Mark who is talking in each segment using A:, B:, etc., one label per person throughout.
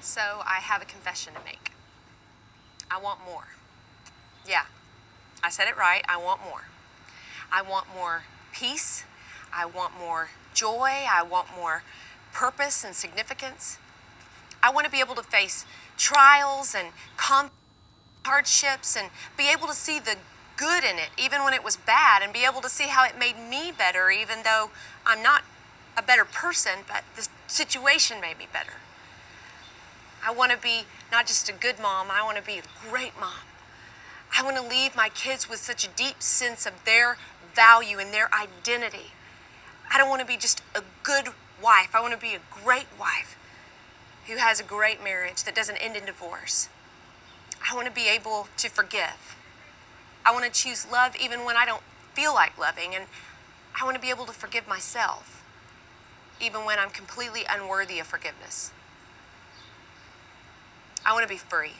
A: So I have a confession to make. I want more. Yeah, I said it right. I want more. I want more peace. I want more joy. I want more purpose and significance. I want to be able to face trials and hardships and be able to see the good in it, even when it was bad, and be able to see how it made me better, even though I'm not a better person, but the situation made me better. I want to be not just a good mom, I want to be a great mom. I want to leave my kids with such a deep sense of their value and their identity. I don't want to be just a good wife. I want to be a great wife who has a great marriage that doesn't end in divorce. I want to be able to forgive. I want to choose love even when I don't feel like loving. And I want to be able to forgive myself even when I'm completely unworthy of forgiveness. I want to be free.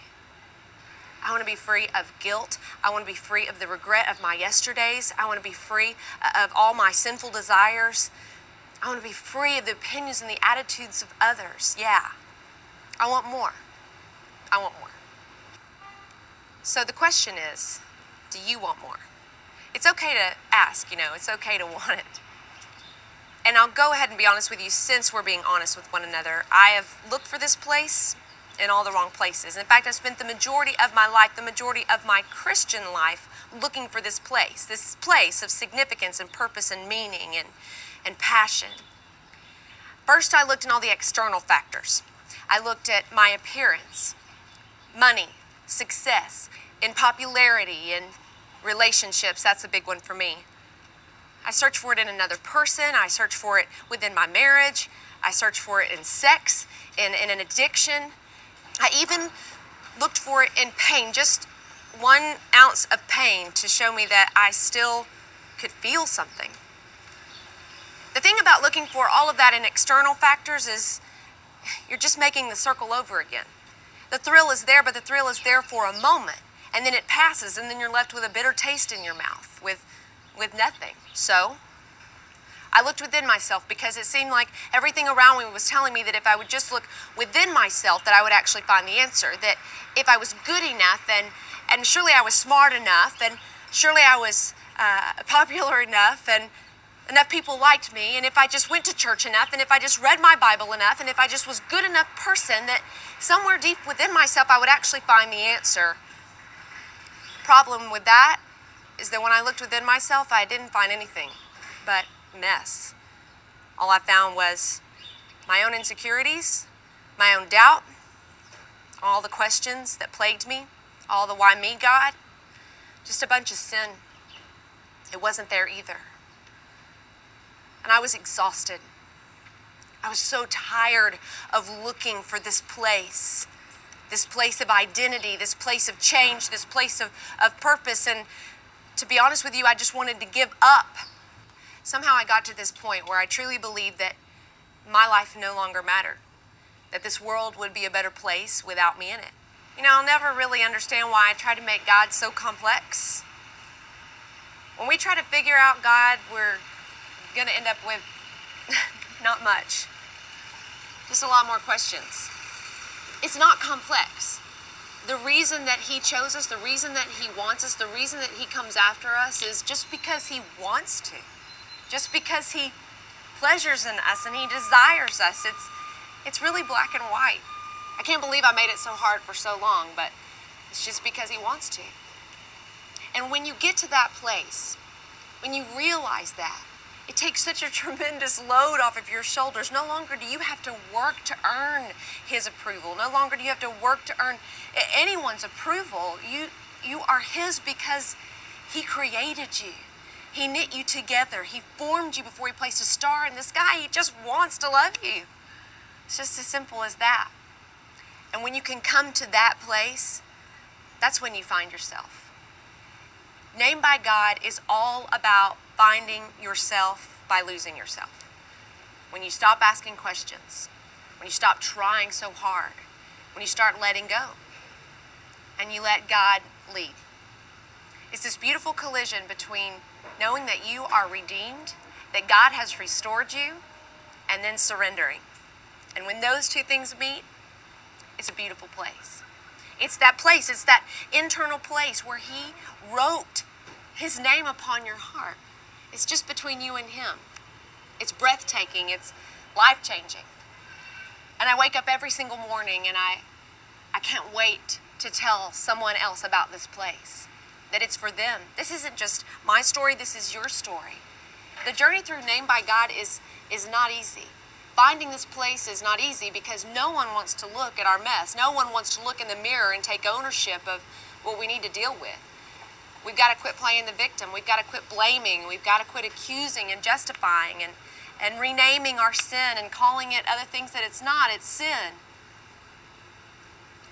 A: I want to be free of guilt. I want to be free of the regret of my yesterdays. I want to be free of all my sinful desires. I want to be free of the opinions and the attitudes of others. Yeah, I want more. I want more. So the question is, do you want more? It's okay to ask, it's okay to want it. And I'll go ahead and be honest with you, since we're being honest with one another. I have looked for this place in all the wrong places. In fact, I've spent the majority of my life, the majority of my Christian life, looking for this place of significance and purpose and meaning and passion. First, I looked in all the external factors. I looked at my appearance, money, success, in popularity, in relationships. That's a big one for me. I searched for it in another person. I searched for it within my marriage. I searched for it in sex, in an addiction. I even looked for it in pain, just 1 ounce of pain to show me that I still could feel something. The thing about looking for all of that in external factors is you're just making the circle over again. The thrill is there, but the thrill is there for a moment, and then it passes, and then you're left with a bitter taste in your mouth, with nothing. So I looked within myself because it seemed like everything around me was telling me that if I would just look within myself, that I would actually find the answer. That if I was good enough, and surely I was smart enough, and surely I was popular enough, and enough people liked me, and if I just went to church enough, and if I just read my Bible enough, and if I just was a good enough person, that somewhere deep within myself I would actually find the answer. Problem with that is that when I looked within myself, I didn't find anything but mess. All I found was my own insecurities, my own doubt, all the questions that plagued me, all the why me, God, just a bunch of sin. It wasn't there either. And I was exhausted. I was so tired of looking for this place of identity, this place of change, this place of purpose. And to be honest with you, I just wanted to give up. Somehow I got to this point where I truly believed that my life no longer mattered, that this world would be a better place without me in it. I'll never really understand why I try to make God so complex. When we try to figure out God, we're going to end up with not much. Just a lot more questions. It's not complex. The reason that he chose us, the reason that he wants us, the reason that he comes after us is just because he wants to. Just because he pleasures in us and he desires us. It's really black and white. I can't believe I made it so hard for so long, but it's just because he wants to. And when you get to that place, when you realize that, it takes such a tremendous load off of your shoulders. No longer do you have to work to earn his approval. No longer do you have to work to earn anyone's approval. You are his because he created you. He knit you together. He formed you before he placed a star in the sky. He just wants to love you. It's just as simple as that. And when you can come to that place, that's when you find yourself. Named by God is all about finding yourself by losing yourself. When you stop asking questions, when you stop trying so hard, when you start letting go, and you let God lead. It's this beautiful collision between knowing that you are redeemed, that God has restored you, and then surrendering. And when those two things meet, It's a beautiful place. It's that place, it's that internal place where He wrote His name upon your heart. It's just between you and Him. It's breathtaking, it's life-changing. And I wake up every single morning and I can't wait to tell someone else about this place, that it's for them. This isn't just my story, this is your story. The journey through Named by God is not easy. Finding this place is not easy because no one wants to look at our mess. No one wants to look in the mirror and take ownership of what we need to deal with. We've got to quit playing the victim. We've got to quit blaming. We've got to quit accusing and justifying and renaming our sin and calling it other things that it's not. It's sin.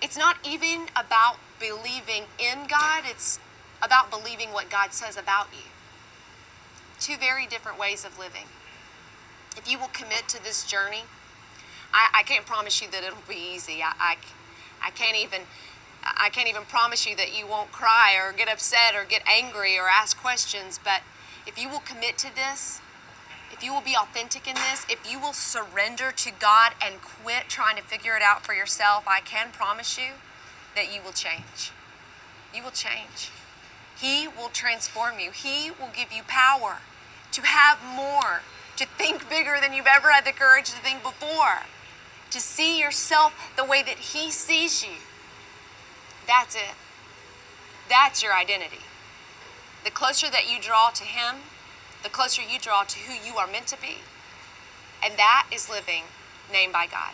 A: It's not even about believing in God. It's about believing what God says about you. Two very different ways of living. If you will commit to this journey, I can't promise you that it'll be easy. I can't even promise you that you won't cry or get upset or get angry or ask questions. But if you will commit to this, if you will be authentic in this, if you will surrender to God and quit trying to figure it out for yourself, I can promise you that you will change. You will change. He will transform you. He will give you power to have more, to think bigger than you've ever had the courage to think before, to see yourself the way that He sees you. That's it. That's your identity. The closer that you draw to Him, the closer you draw to who you are meant to be. And that is living named by God.